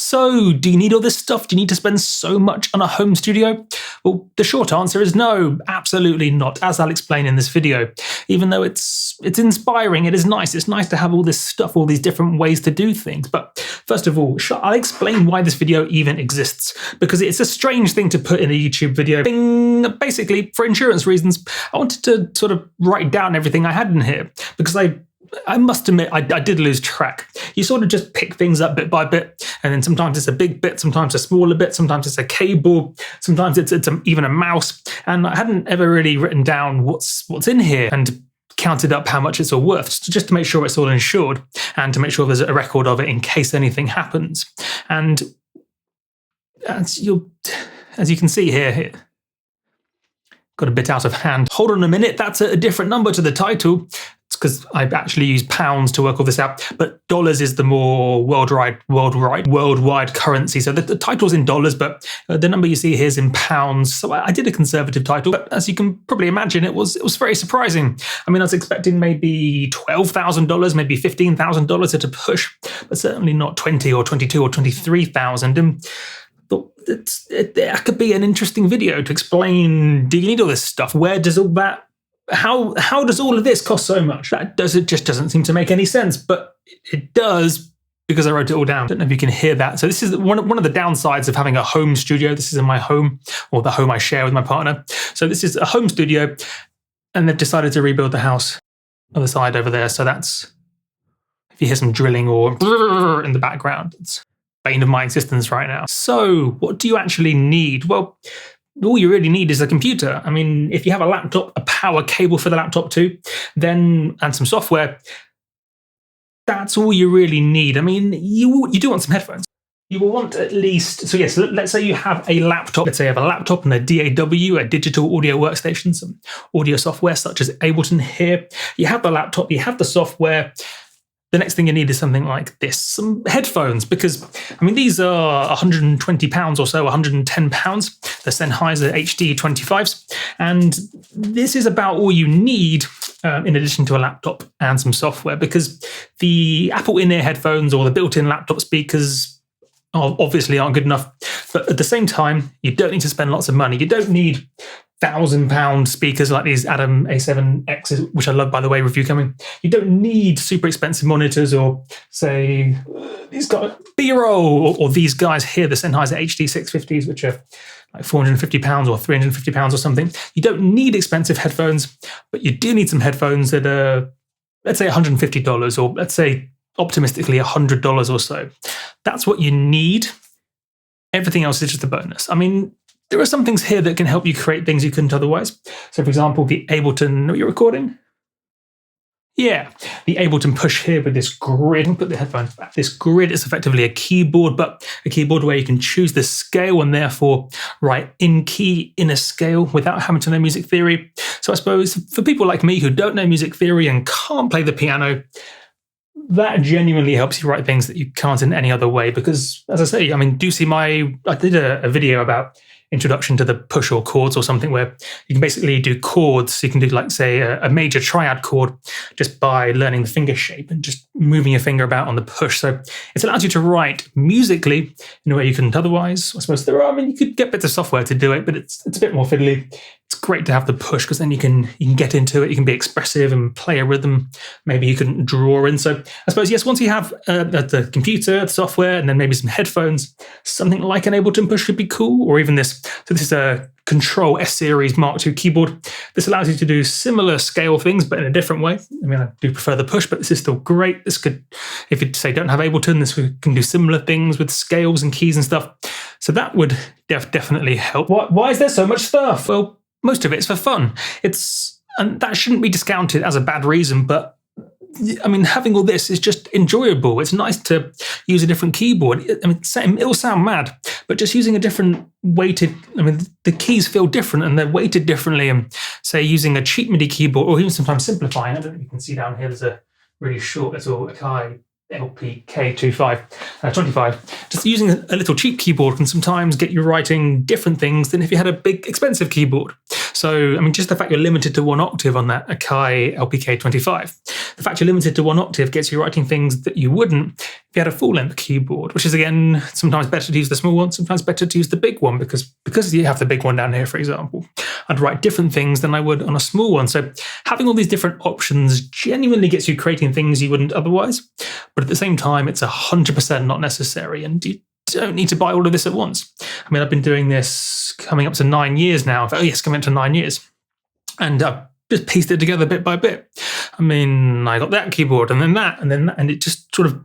So, do you need all this stuff? Do you need to spend so much on a home studio? Well, the short answer is no, absolutely not, as I'll explain in this video. Even though it's inspiring, it is nice. It's nice to have all this stuff, all these different ways to do things. But first of all, I'll explain why this video even exists, because it's a strange thing to put in a YouTube video. Bing! Basically, for insurance reasons, I wanted to sort of write down everything I had in here, because I must admit, I did lose track. You sort of just pick things up bit by bit, and then sometimes it's a big bit, sometimes a smaller bit, sometimes it's a cable, sometimes it's even a mouse, and I hadn't ever really written down what's in here and counted up how much it's all worth, just to make sure it's all insured and to make sure there's a record of it in case anything happens. And as you can see here, got a bit out of hand. Hold on a minute, that's a different number to the title. It's because I actually use pounds to work all this out, but dollars is the more worldwide currency. So the title's in dollars, but the number you see here is in pounds. So I did a conservative title, but as you can probably imagine, it was very surprising. I mean, I was expecting maybe $12,000, maybe $15,000 at a push, but certainly not 20 or 22 or 23,000. And thought that could be an interesting video to explain, do you need all this stuff? Where does all that, how does all of this cost so much? It just doesn't seem to make any sense, but it does because I wrote it all down. I don't know if you can hear that. So this is one of the downsides of having a home studio. This is in my home, or the home I share with my partner. So this is a home studio, and they've decided to rebuild the house on the side over there. So that's, if you hear some drilling or in the background, it's bane of my existence right now. So what do you actually need? Well, all you really need is a computer. I mean, if you have a laptop, a power cable for the laptop too, and some software, that's all you really need. I mean, you do want some headphones. You will want at least, so yes, let's say you have a laptop. Let's say you have a laptop and a DAW, a digital audio workstation, some audio software such as Ableton here. You have the laptop, you have the software. The next thing you need is something like this, some headphones, because, I mean, these are £120 or so, £110. They're Sennheiser HD 25s. And this is about all you need in addition to a laptop and some software, because the Apple in-ear headphones or the built-in laptop speakers obviously aren't good enough. But at the same time, you don't need to spend lots of money. You don't need £1,000 speakers like these Adam A7Xs, which I love, by the way, review coming. You don't need super expensive monitors, or say these guys, B-roll, or these guys here, the Sennheiser HD 650s, which are like £450 or £350 or something. You don't need expensive headphones, but you do need some headphones that are, let's say $150, or let's say optimistically $100 or so. That's what you need. Everything else is just a bonus. I mean, there are some things here that can help you create things you couldn't otherwise. So, for example, the Ableton, are you recording? Yeah, the Ableton push here with this grid. I'll put the headphones back. This grid is effectively a keyboard, but a keyboard where you can choose the scale and therefore write in key in a scale without having to know music theory. So I suppose for people like me who don't know music theory and can't play the piano, that genuinely helps you write things that you can't in any other way. Because, as I say, I mean, I did a video about introduction to the push or chords or something, where you can basically do chords. So you can do, like, say, a major triad chord just by learning the finger shape and just moving your finger about on the push. So it allows you to write musically in a way you couldn't otherwise. I suppose you could get bits of software to do it, but it's a bit more fiddly. It's great to have the push because then you can get into it. You can be expressive and play a rhythm. Maybe you can draw in. So I suppose, yes, once you have the computer, the software, and then maybe some headphones, something like an Ableton push could be cool, or even this. So this is a Control S-Series Mark II keyboard. This allows you to do similar scale things, but in a different way. I mean, I do prefer the push, but this is still great. This could, if you say don't have Ableton, this can do similar things with scales and keys and stuff. So that would definitely help. Why is there so much stuff? Well, most of it's for fun. And that shouldn't be discounted as a bad reason, but I mean, having all this is just enjoyable. It's nice to use a different keyboard. I mean, it'll sound mad, but just using a different weighted, I mean, the keys feel different and they're weighted differently. And say using a cheap MIDI keyboard, or even sometimes simplifying. I don't know if you can see down here, there's a really short little Akai LPK25. Just using a little cheap keyboard can sometimes get you writing different things than if you had a big expensive keyboard. So, I mean, just the fact you're limited to 1 octave on that Akai LPK25, the fact you're limited to 1 octave gets you writing things that you wouldn't if you had a full-length keyboard, which is, again, sometimes better to use the small one, sometimes better to use the big one, because you have the big one down here, for example, I'd write different things than I would on a small one. So having all these different options genuinely gets you creating things you wouldn't otherwise, but at the same time, it's 100% not necessary, and you don't need to buy all of this at once. I mean, I've been doing this coming up to 9 years now. Oh yes, coming up to 9 years. And I've just pieced it together bit by bit. I mean, I got that keyboard and then that, and it just sort of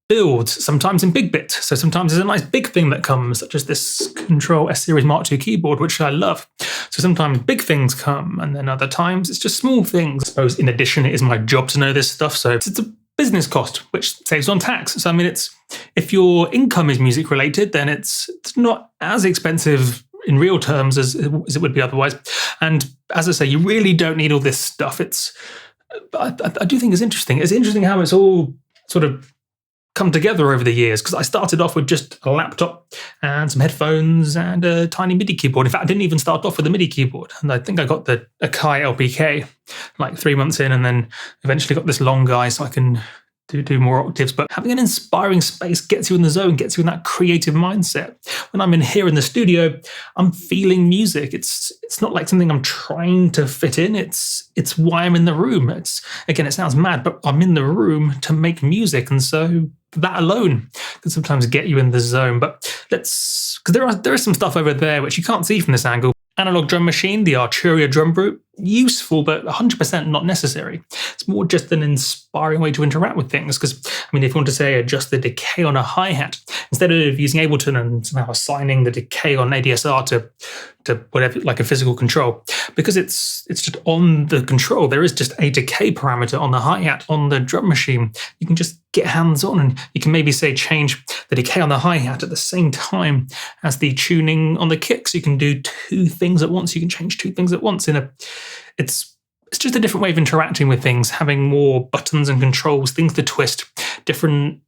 builds, sometimes in big bits. So sometimes there's a nice big thing that comes, such as this Control S-Series Mark II keyboard, which I love. So sometimes big things come, and then other times it's just small things. I suppose in addition, it is my job to know this stuff, so it's a business cost, which saves on tax. So I mean, if your income is music related, then it's not as expensive in real terms as it would be otherwise. And as I say, you really don't need all this stuff. I do think it's interesting. It's interesting how it's all sort of come together over the years, because I started off with just a laptop and some headphones and a tiny MIDI keyboard. In fact, I didn't even start off with a MIDI keyboard. And I think I got the Akai LPK like 3 months in, and then eventually got this long guy so I can do more octaves. But having an inspiring space gets you in the zone, gets you in that creative mindset. When I'm in here in the studio, I'm feeling music. It's not like something I'm trying to fit in. It's why I'm in the room. Again, it sounds mad, but I'm in the room to make music, and so that alone can sometimes get you in the zone. But because there is some stuff over there which you can't see from this angle. Analog drum machine, the Arturia drum brute, useful, but 100% not necessary. It's more just an inspiring way to interact with things. Because, I mean, if you want to say adjust the decay on a hi-hat, instead of using Ableton and somehow assigning the decay on ADSR to whatever, like a physical control, because it's just on the control, there is just a decay parameter on the hi-hat on the drum machine. You can just get hands-on, and you can maybe say change the decay on the hi-hat at the same time as the tuning on the kick. So you can do 2 things at once. You can change 2 things at once it's just a different way of interacting with things, having more buttons and controls, things to twist, different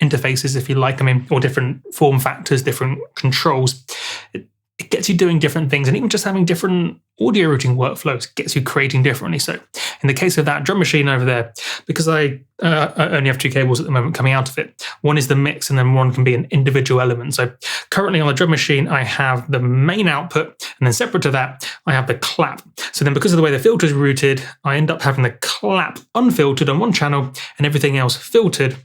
interfaces, if you like, or different form factors, different controls. It gets you doing different things, and even just having different audio routing workflows gets you creating differently. So in the case of that drum machine over there, because I only have 2 cables at the moment coming out of it, one is the mix and then one can be an individual element. So currently on the drum machine, I have the main output, and then separate to that, I have the clap. So then because of the way the filter is routed, I end up having the clap unfiltered on one channel and everything else filtered,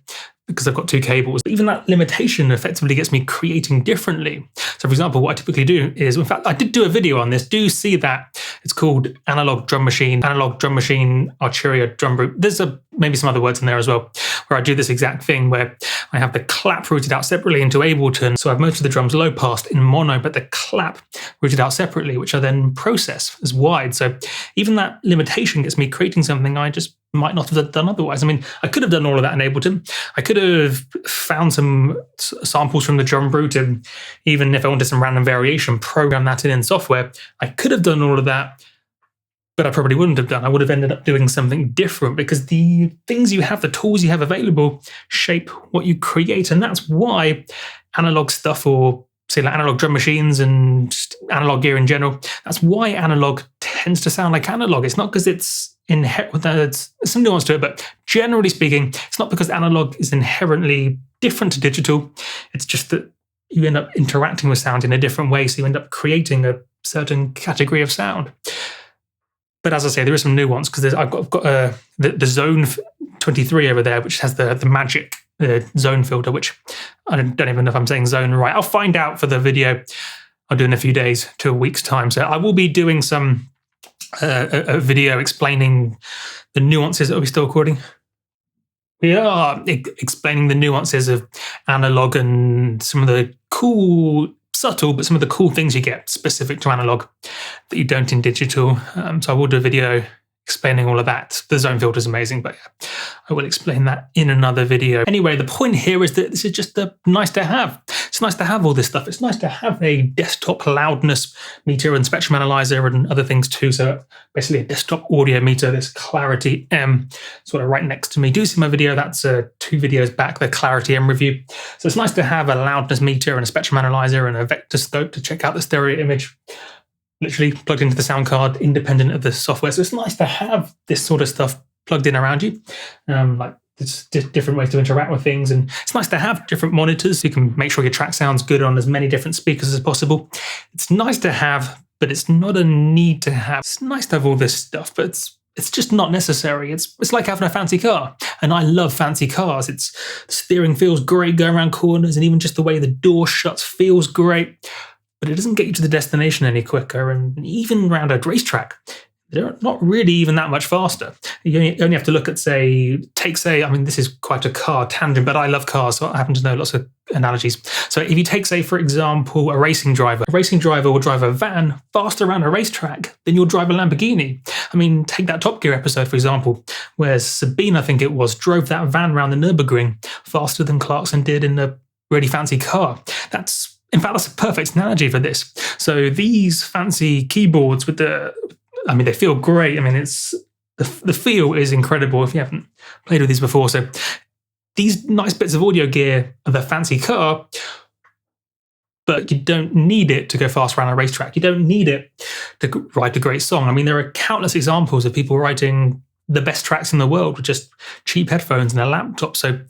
because I've got 2 cables. But even that limitation effectively gets me creating differently. So for example, what I typically do is, in fact, I did do a video on this. Do see that. It's called Analog Drum Machine Arturia Drum Brute. There's maybe some other words in there as well, where I do this exact thing where I have the clap routed out separately into Ableton. So I've most of the drums low passed in mono, but the clap routed out separately, which I then process as wide. So even that limitation gets me creating something I just might not have done otherwise. I mean, I could have done all of that in Ableton. I could have found some samples from the drum brute, and even if I wanted some random variation, program that in software. I could have done all of that, but I probably wouldn't have done. I would have ended up doing something different, because the things you have, the tools you have available, shape what you create. And that's why analog stuff, or say like analog drum machines and just analog gear in general, that's why analog tends to sound like analog. It's not because it's there's some nuance to it, but generally speaking, it's not because analog is inherently different to digital. It's just that you end up interacting with sound in a different way, so you end up creating a certain category of sound. But as I say, there is some nuance, because I've got the Zone 23 over there, which has the magic zone filter, which I don't even know if I'm saying zone right. I'll find out for the video I'll do in a few days to a week's time. So I will be doing some a video explaining the nuances. Are we still recording? We are explaining the nuances of analog and some of the subtle, but some of the cool things you get specific to analog that you don't in digital. So I will do a video explaining all of that. The zone filter is amazing, but yeah, I will explain that in another video. Anyway, the point here is that this is just nice to have. It's nice to have all this stuff. It's nice to have a desktop loudness meter and spectrum analyzer and other things too. So basically a desktop audio meter, this Clarity M, sort of right next to me. Do see my video, that's 2 videos back, the Clarity M review. So it's nice to have a loudness meter and a spectrum analyzer and a vector scope to check out the stereo image. literally plugged into the sound card, independent of the software. So it's nice to have this sort of stuff plugged in around you. Like there's different ways to interact with things, and it's nice to have different monitors so you can make sure your track sounds good on as many different speakers as possible. It's nice to have, but it's not a need to have. It's nice to have all this stuff, but it's just not necessary. It's like having a fancy car, and I love fancy cars. The steering feels great going around corners, and even just the way the door shuts feels great, but it doesn't get you to the destination any quicker. And even around a racetrack, they're not really even that much faster. You only have to look at, I mean, this is quite a car tangent, but I love cars, so I happen to know lots of analogies. So if you take, say, for example, a racing driver will drive a van faster around a racetrack than you'll drive a Lamborghini. I mean, take that Top Gear episode, for example, where Sabine, I think it was, drove that van around the Nürburgring faster than Clarkson did in a really fancy car. In fact, that's a perfect analogy for this. So these fancy keyboards they feel great. I mean, the feel is incredible if you haven't played with these before. So these nice bits of audio gear are the fancy car, but you don't need it to go fast around a racetrack. You don't need it to write a great song. I mean, there are countless examples of people writing the best tracks in the world with just cheap headphones and a laptop. So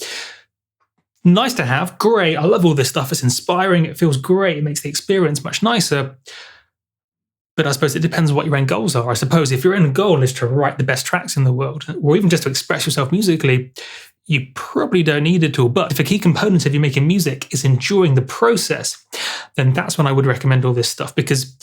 nice to have, great. I love all this stuff. It's inspiring. It feels great. It makes the experience much nicer. But I suppose it depends on what your end goals are. I suppose if your end goal is to write the best tracks in the world, or even just to express yourself musically, you probably don't need it all. But if a key component of you making music is enjoying the process, then that's when I would recommend all this stuff. Because,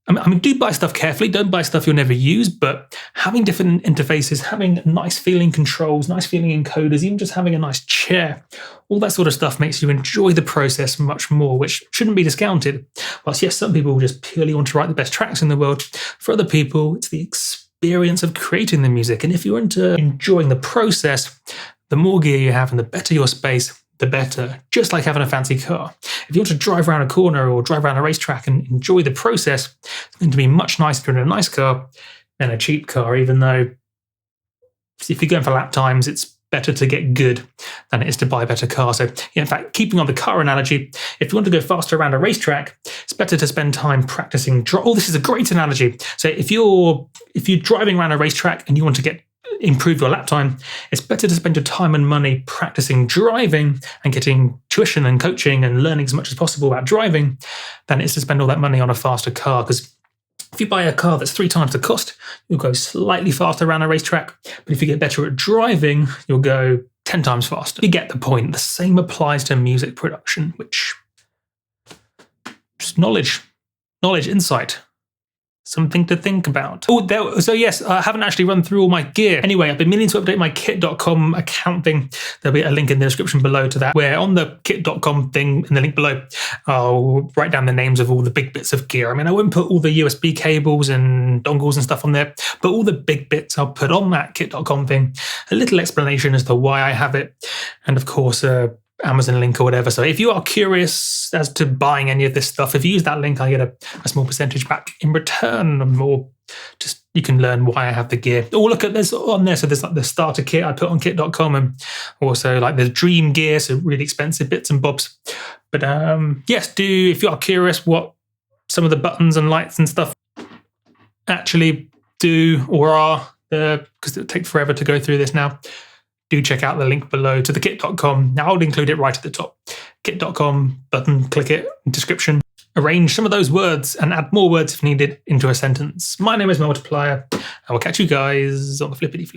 I mean, do buy stuff carefully. Don't buy stuff you'll never use. But having different interfaces, having nice feeling controls, nice feeling encoders, even just having a nice chair, all that sort of stuff makes you enjoy the process much more, which shouldn't be discounted. Whilst, yes, some people just purely want to write the best tracks in the world. For other people, it's the experience of creating the music. And if you're into enjoying the process, the more gear you have and the better your space, the better. Just like having a fancy car. If you want to drive around a corner or drive around a racetrack and enjoy the process, it's going to be much nicer in a nice car than a cheap car, even though if you're going for lap times, it's better to get good than it is to buy a better car. So, in fact, keeping on the car analogy, if you want to go faster around a racetrack, it's better to spend time practicing. This is a great analogy. So if you're driving around a racetrack and you want to improve your lap time, it's better to spend your time and money practicing driving and getting tuition and coaching and learning as much as possible about driving than it is to spend all that money on a faster car. Because if you buy a car that's 3 times the cost, you'll go slightly faster around a racetrack. But if you get better at driving, you'll go 10 times faster. You get the point. The same applies to music production, which just knowledge, insight. Something to think about. So yes, I haven't actually run through all my gear. Anyway, I've been meaning to update my kit.com account thing. There'll be a link in the description below to that, where on the kit.com thing in the link below, I'll write down the names of all the big bits of gear. I mean, I won't put all the USB cables and dongles and stuff on there, but all the big bits I'll put on that kit.com thing. A little explanation as to why I have it. And of course, Amazon link or whatever. So if you are curious as to buying any of this stuff, if you use that link, I get a small percentage back in return, or just you can learn why I have the gear. Or look at this on there. So there's like the starter kit I put on kit.com, and also like the dream gear, so really expensive bits and bobs. But yes, if you are curious what some of the buttons and lights and stuff actually do or are, because it'll take forever to go through this now, do check out the link below to the kit.com. Now I'll include it right at the top. Kit.com button, click it, description. Arrange some of those words and add more words if needed into a sentence. My name is Multiplier. I will catch you guys on the flippity flip.